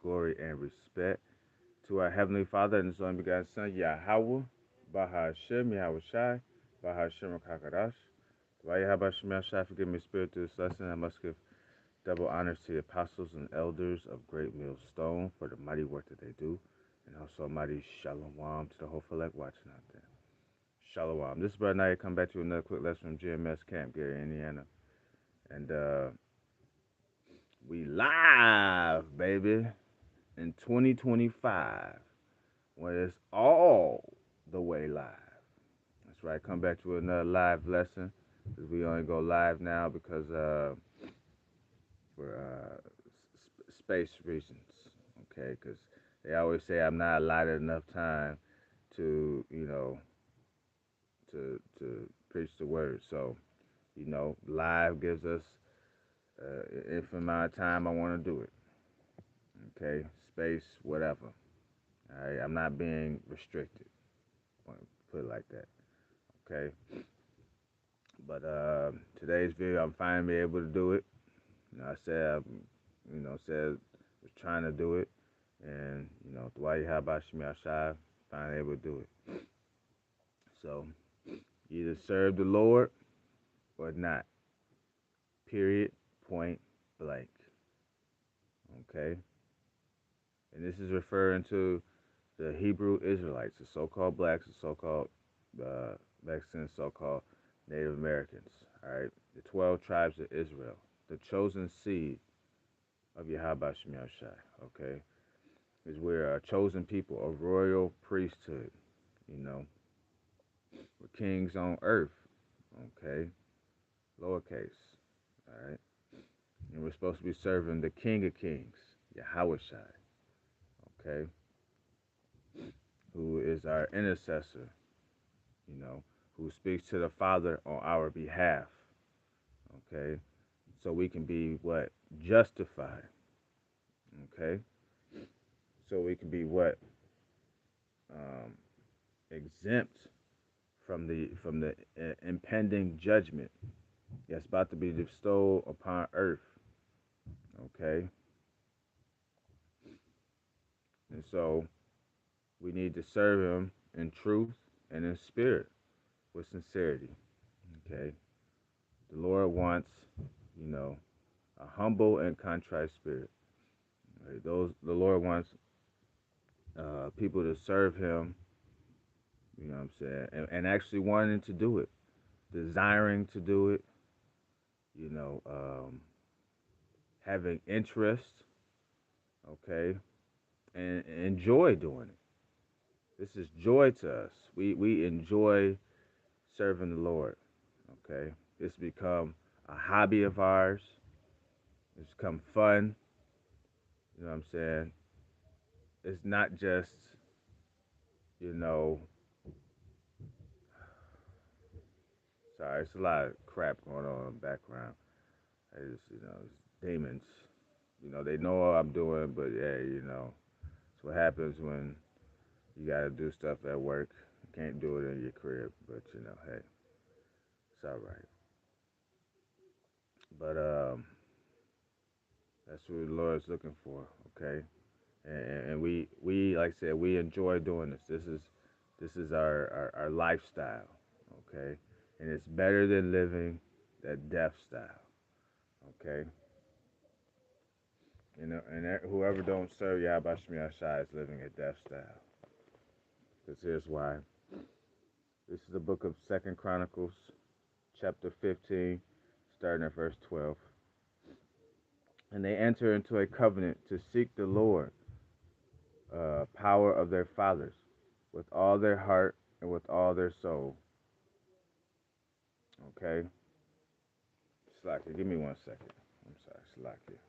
glory, and respect to our Heavenly Father and His only begotten Son, Yahweh, Baha Hashem, Yahweh Shai, Baha Hashem Kakadash. Why Yahweh Hashem Shai, forgive me, Spirit, through this lesson. I must give double honors to the apostles and elders of Great Millstone for the mighty work that they do, and also a mighty shalom to the whole elect watching out there. Shalom. This is Brother Naya. Come back to another quick lesson from GMS Camp, Gary, Indiana. And we live, baby, in 2025, when it's all the way live. That's right. Come back to another live lesson. Because we only go live now because for space reasons. Okay, because they always say I'm not allotted enough time to, to preach the word. So, live gives us infinite amount of time I want to do it. Okay, space, whatever. All right, I'm not being restricted. Put it like that. Okay, but today's video, I'm finally able to do it. I said, was trying to do it, and Dwight Habashimi Ashai, finally able to do it. So, either serve the Lord or not. Period. Point blank. Okay? And this is referring to the Hebrew Israelites, the so-called blacks, the so-called Mexicans, so-called Native Americans. All right? The 12 tribes of Israel, the chosen seed of Yahweh Shemiah Shai. Okay? Because we're a chosen people, a royal priesthood. We're kings on earth. Okay? Lowercase. All right? And we're supposed to be serving the King of Kings, Yahweh Shai. Okay? Who is our intercessor, who speaks to the Father on our behalf. Okay? So we can be what? Justified. Okay? So we can be what? Exempt from the impending judgment that's about to be bestowed upon earth. Okay? And so we need to serve him in truth and in spirit with sincerity. Okay? The Lord wants, a humble and contrite spirit. Right? The Lord wants people to serve him, you know what I'm saying, and actually wanting to do it, desiring to do it, having interest, okay, and enjoy doing it. This is joy to us. We enjoy serving the Lord, okay? It's become a hobby of ours. It's become fun. You know what I'm saying? It's not just, sorry, it's a lot of crap going on in the background. It's, it's demons. They know what I'm doing, but yeah, it's what happens when you gotta do stuff at work. You can't do it in your crib, but hey, it's all right. But that's what the Lord's looking for, okay? And we like I said, we enjoy doing this. This is our lifestyle, okay? And it's better than living that death style, okay? And whoever don't serve Yahweh Shemiah Shai is living a death style. Because here's why. This is the book of 2nd Chronicles, chapter 15, starting at verse 12. And they enter into a covenant to seek the Lord, power of their fathers, with all their heart and with all their soul. Okay? Slacker, give me 1 second. I'm sorry, Slacker.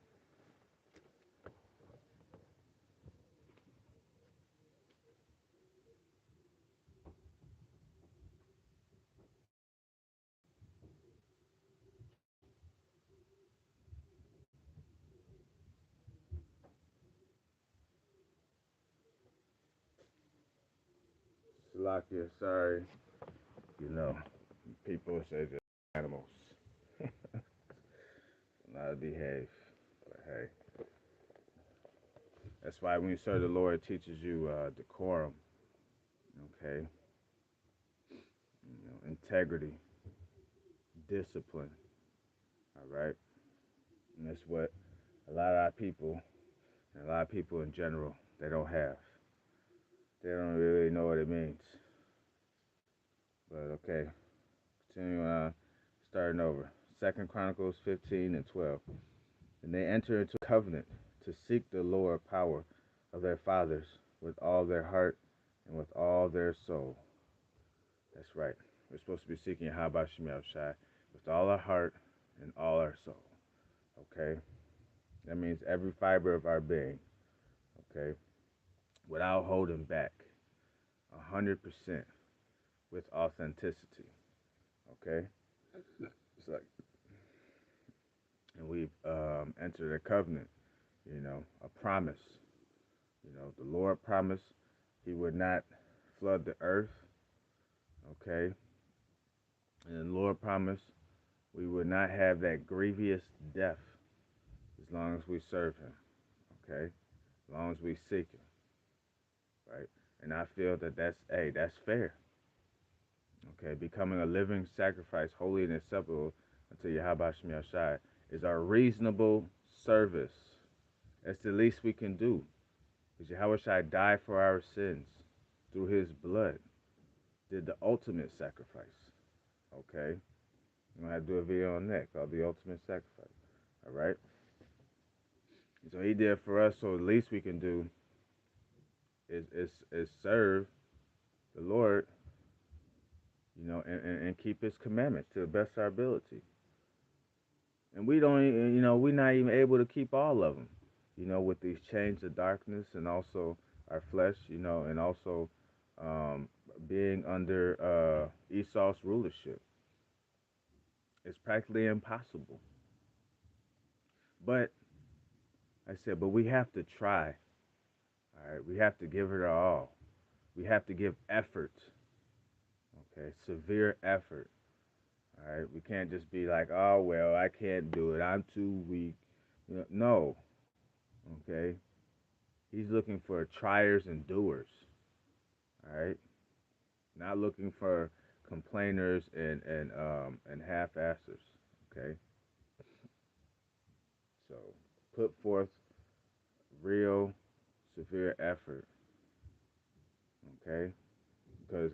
Slacker, sorry. People say they're animals. Not to behave. But hey, That's why when you serve the Lord, it teaches you decorum, okay, integrity, discipline, all right. And that's what a lot of our people, and a lot of people in general, they don't have. They don't really know what it means. But okay, continuing on, starting over. Second Chronicles 15 and 12. And they enter into a covenant to seek the Lord power of their fathers with all their heart and with all their soul. That's right. We're supposed to be seeking Habashim Shai with all our heart and all our soul. Okay? That means every fiber of our being. Okay? Without holding back. 100% with authenticity. Okay? It's like, and we've entered a covenant, a promise. The Lord promised he would not flood the earth. Okay? And the Lord promised we would not have that grievous death as long as we serve him. Okay? As long as we seek him. Right? And I feel that that's fair. Okay? Becoming a living sacrifice, holy and acceptable unto Yahweh Shem Shai is our reasonable service. That's the least we can do. Because Yahweh Shai died for our sins through his blood. Did the ultimate sacrifice. Okay? I'm going to have to do a video on that called The Ultimate Sacrifice. All right? So he did for us, so the least we can do is serve the Lord, and keep his commandments to the best of our ability. And we don't, we're not even able to keep all of them, with these chains of darkness and also our flesh, and also being under Esau's rulership. It's practically impossible. But I said, but we have to try. All right, we have to give it our all. We have to give effort. Okay, severe effort. All right, we can't just be like, oh well, I can't do it. I'm too weak. No. Okay, he's looking for triers and doers. All right, not looking for complainers and half-assers. Okay, so put forth real severe effort. Okay, because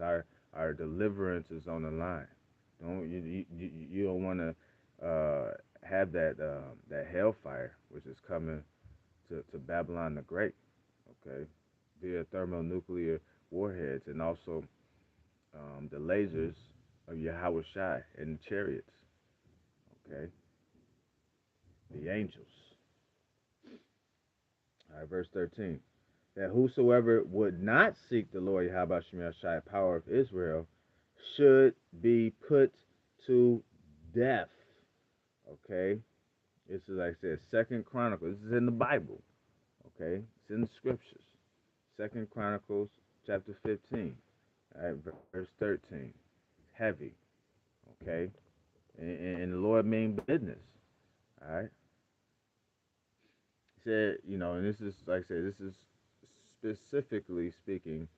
our deliverance is on the line. You don't want to have that hellfire which is coming to Babylon the Great. Okay, via thermonuclear warheads and also the lasers of Yahweh Shai and the chariots. Okay, the angels. All right, verse 13. That whosoever would not seek the Lord Yahweh Shai, power of Israel, should be put to death. Okay, this is like I said, Second Chronicles. This is in the Bible. Okay, it's in the scriptures. Second Chronicles chapter 15, all right, verse 13. Heavy. Okay, and the Lord mean business. All right. He said, and this is like I said, this is specifically speaking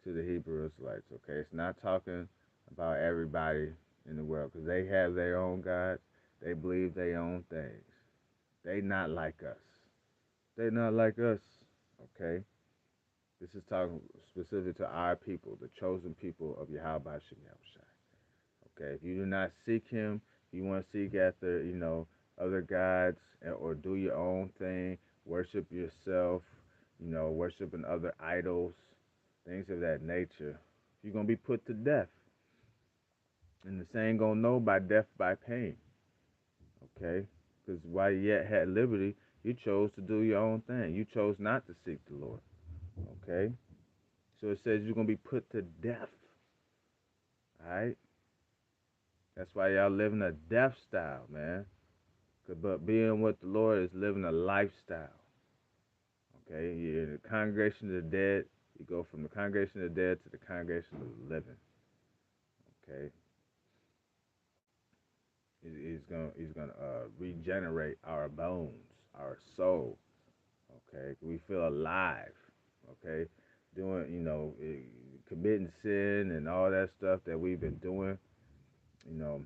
to the Hebrew Israelites. Okay, it's not talking about everybody in the world because they have their own gods. They believe their own things. They not like us. They not like us. Okay, this is talking specific to our people, the chosen people of Yahweh Shem Yahushai. Okay, if you do not seek Him, you want to seek after other gods or do your own thing, worship yourself, worshiping other idols, things of that nature. You're gonna be put to death, and the saying gonna know by death by pain. Okay, because while you yet had liberty, you chose to do your own thing. You chose not to seek the Lord. Okay, so it says you're gonna be put to death. All right, that's why y'all living a death style, man. But being with the Lord is living a lifestyle. Okay, you're in the congregation of the dead. You go from the congregation of the dead to the congregation of the living. Okay, he's gonna regenerate our bones, our soul. Okay, we feel alive. Okay, doing committing sin and all that stuff that we've been doing. You know,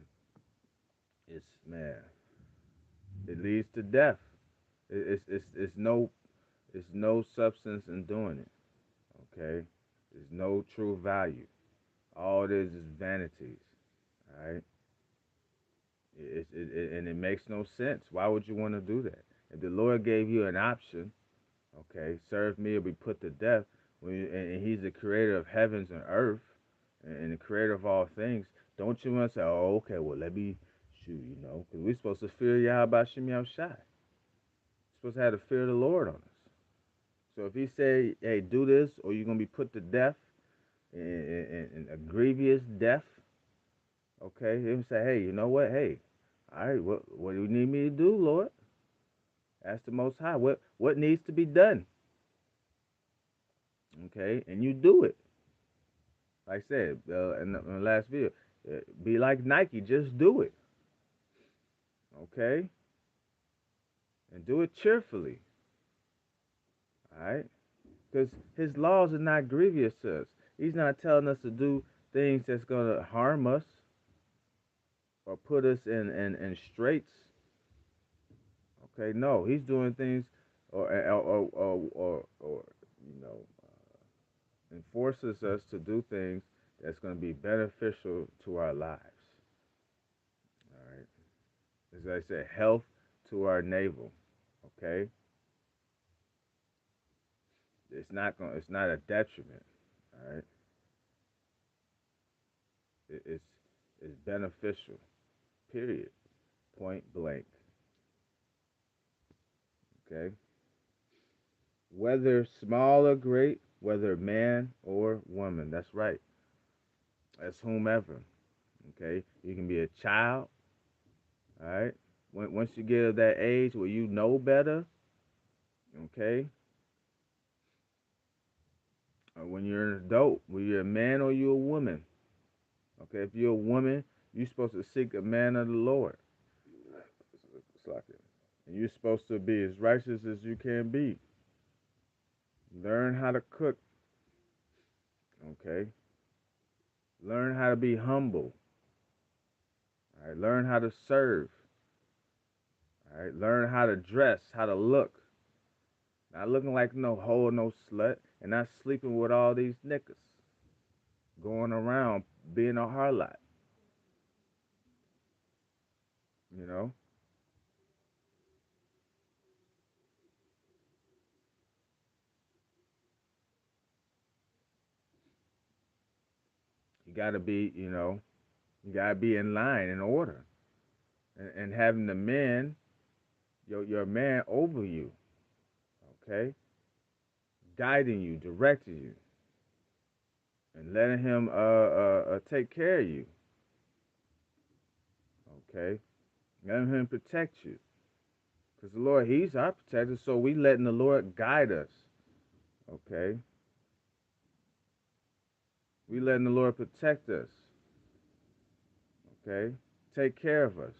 it's man, it leads to death. It's no substance in doing it. Okay, there's no true value. All it is vanities. All right, and it makes no sense. Why would you want to do that? If the Lord gave you an option, okay, serve me or be put to death, and He's the creator of heavens and earth, and the creator of all things, don't you want to say, oh, okay, well, let me shoot, because we're supposed to fear Yahweh Shem Shai. We're supposed to have the fear of the Lord on us. So if He say, hey, do this, or you're gonna be put to death, in a grievous death, okay, Him say, hey, you know what, hey, all right, what do you need me to do, Lord? Ask the Most High. What needs to be done? Okay, and you do it. Like I said in the last video, be like Nike, just do it. Okay, and do it cheerfully. All right, because His laws are not grievous to us. He's not telling us to do things that's gonna harm us or put us in straits. Okay, no, He's doing things or enforces us to do things that's going to be beneficial to our lives. All right. As I said, health to our navel. Okay. It's not a detriment. All right. It's beneficial. Period. Point blank. Okay. Whether small or great, whether man or woman. That's right. That's whomever. Okay. You can be a child. All right. Once you get to that age where you know better, okay, or when you're an adult, whether you're a man or you're a woman. Okay, if you're a woman, you're supposed to seek a man of the Lord. It's like it. And you're supposed to be as righteous as you can be. Learn how to cook. Okay. Learn how to be humble. All right. Learn how to serve. All right. Learn how to dress, how to look. Not looking like no hoe, no slut, and not sleeping with all these niggas. Going around being a harlot. You know. You gotta be, you gotta be in line, in order, and having the men, your man over you, okay, guiding you, directing you, and letting him take care of you, okay, letting him protect you, because the Lord, He's our protector, so we letting the Lord guide us, okay, we letting the Lord protect us, okay, take care of us.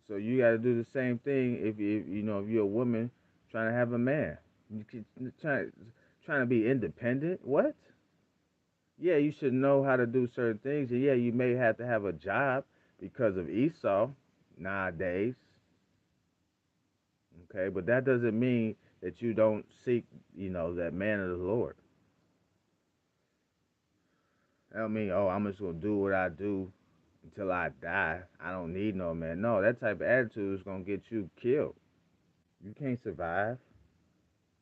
So you got to do the same thing if you're a woman trying to have a man. Trying to be independent. What? Yeah, you should know how to do certain things. And yeah, you may have to have a job because of Esau nowadays. Okay, but that doesn't mean that you don't seek, that man of the Lord. I don't mean, oh, I'm just gonna do what I do until I die. I don't need no man. No, that type of attitude is gonna get you killed. You can't survive,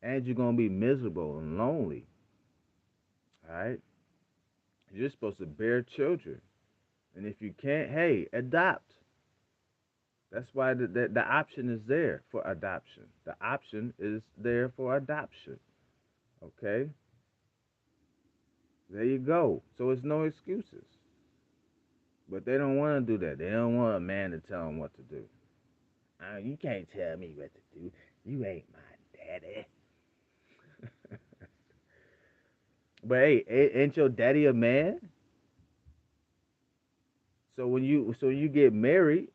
and you're gonna be miserable and lonely. All right, you're supposed to bear children, and if you can't, hey, adopt. That's why the option is there for adoption. The option is there for adoption. Okay? There you go. So it's no excuses. But they don't want to do that. They don't want a man to tell them what to do. You can't tell me what to do. You ain't my daddy. But hey, ain't your daddy a man? So when you get married,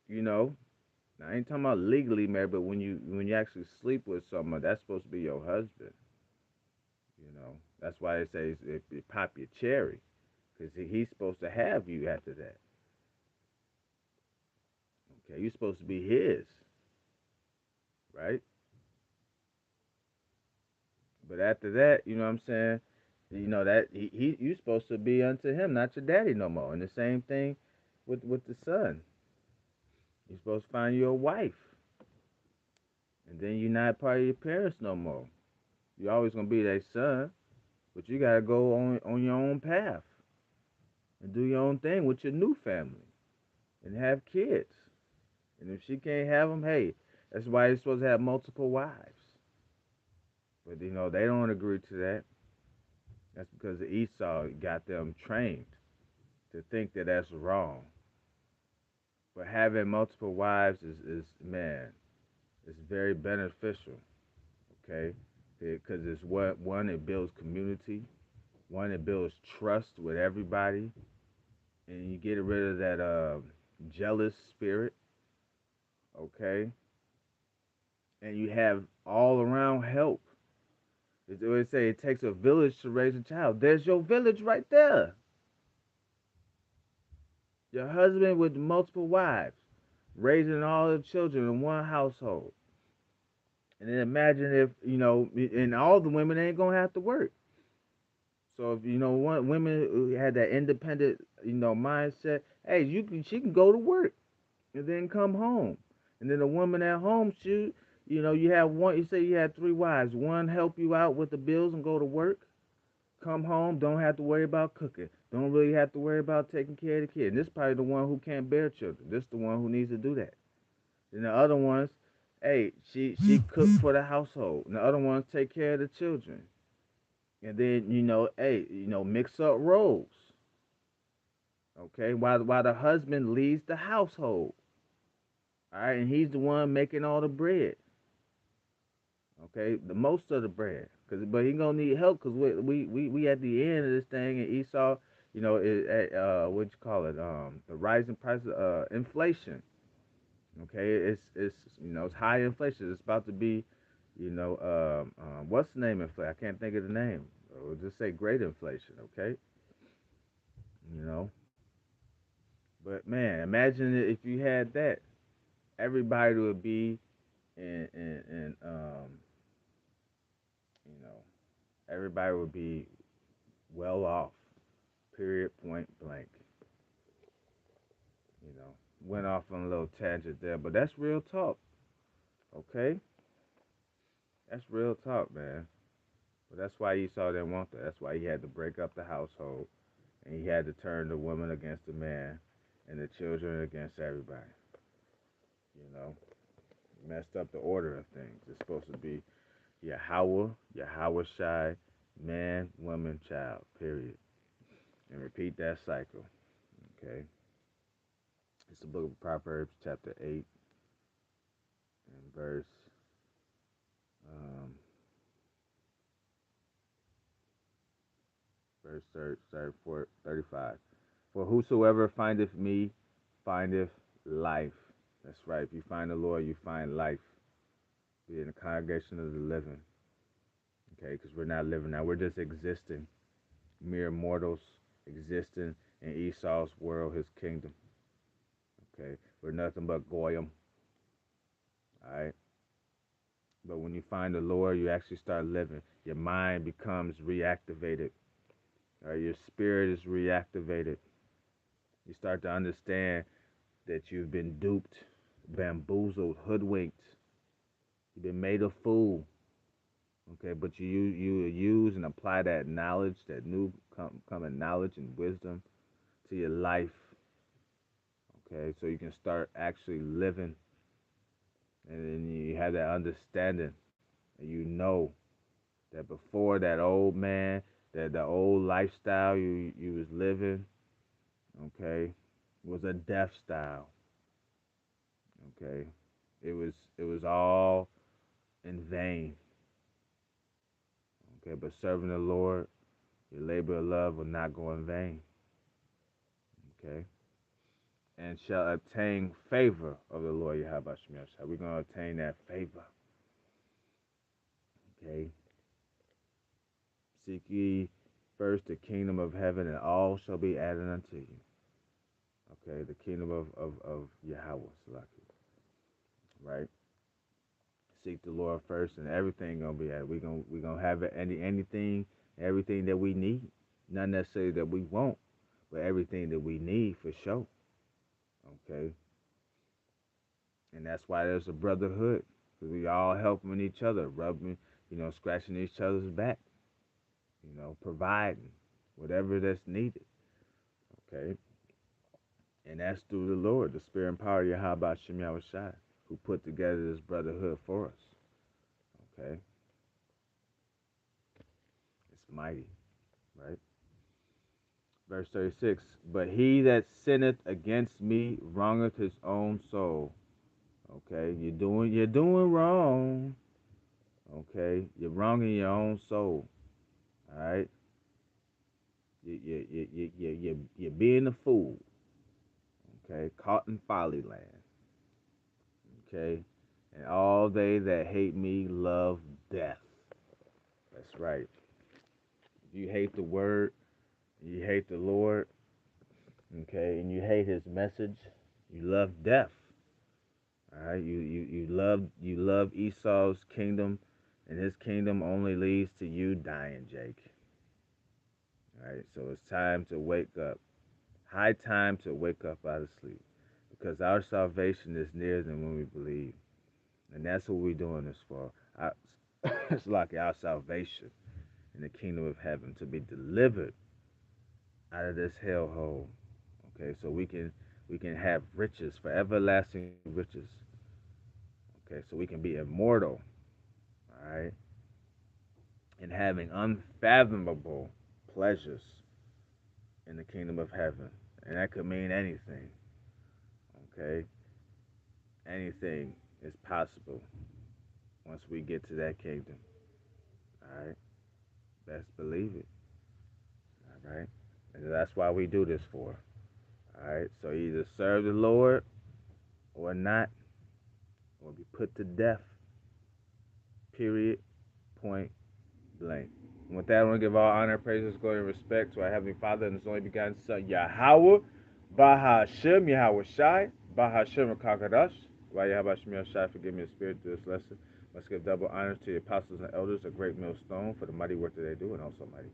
you know, I ain't talking about legally married, but when you actually sleep with someone, that's supposed to be your husband. That's why they say it pop your cherry, because he's supposed to have you after that. Okay, you're supposed to be his, right? But after that, you know what I'm saying? That you supposed to be unto him, not your daddy no more. And the same thing with the son. You're supposed to find you a wife, and then you're not part of your parents no more. You're always gonna be their son, but you gotta go on your own path and do your own thing with your new family and have kids. And if she can't have them, hey, that's why you're supposed to have multiple wives. But they don't agree to that. That's because Esau got them trained to think that that's wrong. But having multiple wives is man, it's very beneficial. Okay, because it's what one, it builds community. One, it builds trust with everybody, and you get rid of that jealous spirit. Okay, and you have all around help. They always say it takes a village to raise a child. There's your village right there. Your husband with multiple wives, raising all the children in one household. And then imagine if, and all the women ain't gonna have to work. So if one women who had that independent, mindset, hey, she can go to work and then come home. And then the woman at home, you have one. You say you had three wives. One help you out with the bills and go to work. Come home, don't have to worry about cooking. Don't really have to worry about taking care of the kid. And this is probably the one who can't bear children. This is the one who needs to do that. And the other ones, hey, she cook for the household. And the other ones take care of the children. And then hey, mix up roles. Okay, while the husband leads the household. All right, and he's the one making all the bread. Okay, the most of the bread. But he gonna need help because we at the end of this thing, and Esau, what you call it, the rising price, inflation. Okay, it's high inflation. It's about to be, what's the name of inflation? I can't think of the name. We'll just say great inflation. Okay, you know. But man, imagine if you had that, everybody would be in you know, everybody would be well off. Period. Point blank. You know, went off on a little tangent there, but that's real talk. Okay, that's real talk, man. But that's why Esau didn't want that. That's why he had to break up the household, and he had to turn the woman against the man, and the children against everybody. You know, messed up the order of things. It's supposed to be Yahweh, Yahweh Shai, man, woman, child. Period. And repeat that cycle. Okay. It's the book of Proverbs, chapter 8, and um, verse 35. For whosoever findeth me findeth life. That's right. If you find the Lord, you find life. Be in the congregation of the living. Okay, because we're not living now. We're just existing. Mere mortals existing in Esau's world, his kingdom. Okay, we're nothing but goyim. All right. But when you find the Lord, you actually start living. Your mind becomes reactivated. All right, your spirit is reactivated. You start to understand that you've been duped, bamboozled, hoodwinked. You've been made a fool. Okay, but you use and apply that knowledge, that new coming knowledge and wisdom to your life. Okay, so you can start actually living, and then you have that understanding, and you know that before that old man, that the old lifestyle you was living, okay, was a death style. Okay, it was all in vain. Okay, but serving the Lord, your labor of love will not go in vain. Okay, and shall obtain favor of the Lord Yahweh Shem Yahshua. We're going to obtain that favor. Okay? Seek ye first the kingdom of heaven, and all shall be added unto you. Okay? The kingdom of Yahweh, right? Seek the Lord first, and everything gonna be added. We gonna have anything, everything that we need. Not necessarily that we want, but everything that we need for sure. Okay? And that's why there's a brotherhood, because we all helping each other, rubbing, scratching each other's back, providing whatever that's needed. Okay? And that's through the Lord, the Spirit and power of Yahweh Shem Yahushai, who put together this brotherhood for us. Okay? It's mighty, right? Verse 36, but he that sinneth against me wrongeth his own soul. Okay? You're doing wrong. Okay? You're wronging your own soul. All right? You're being a fool. Okay? Caught in folly land. Okay? And all they that hate me love death. That's right. If you hate the word, you hate the Lord, okay, and you hate his message, you love death. All right? You love Esau's kingdom, and his kingdom only leads to you dying, Jake. All right? So it's time to wake up. High time to wake up out of sleep, because our salvation is nearer than when we believe. And that's what we're doing this for. It's like our salvation in the kingdom of heaven, to be delivered out of this hellhole. Okay, so we can have riches, for everlasting riches. Okay, so we can be immortal. All right, and having unfathomable pleasures in the kingdom of heaven, and that could mean anything. Okay, anything is possible once we get to that kingdom. All right, best believe it. All right, and that's why we do this for. All right, so either serve the Lord or not, or be put to death. Period. Point blank. And with that, I want to give all honor, praises, glory, and respect to our Heavenly Father and His only begotten Son, Yahweh, Bahashem, Yahweh Shai, Bahashem Kakadash. Why Yahweh Shem Shai, forgive me the spirit through this lesson. Must give double honors to the apostles and elders, a great millstone for the mighty work that they do, and also mighty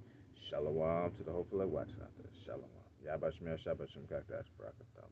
shalom to the hopeful watching out there. Shalom. Yahweh Shem Shai, Bahashem Kakadash, Barakatam.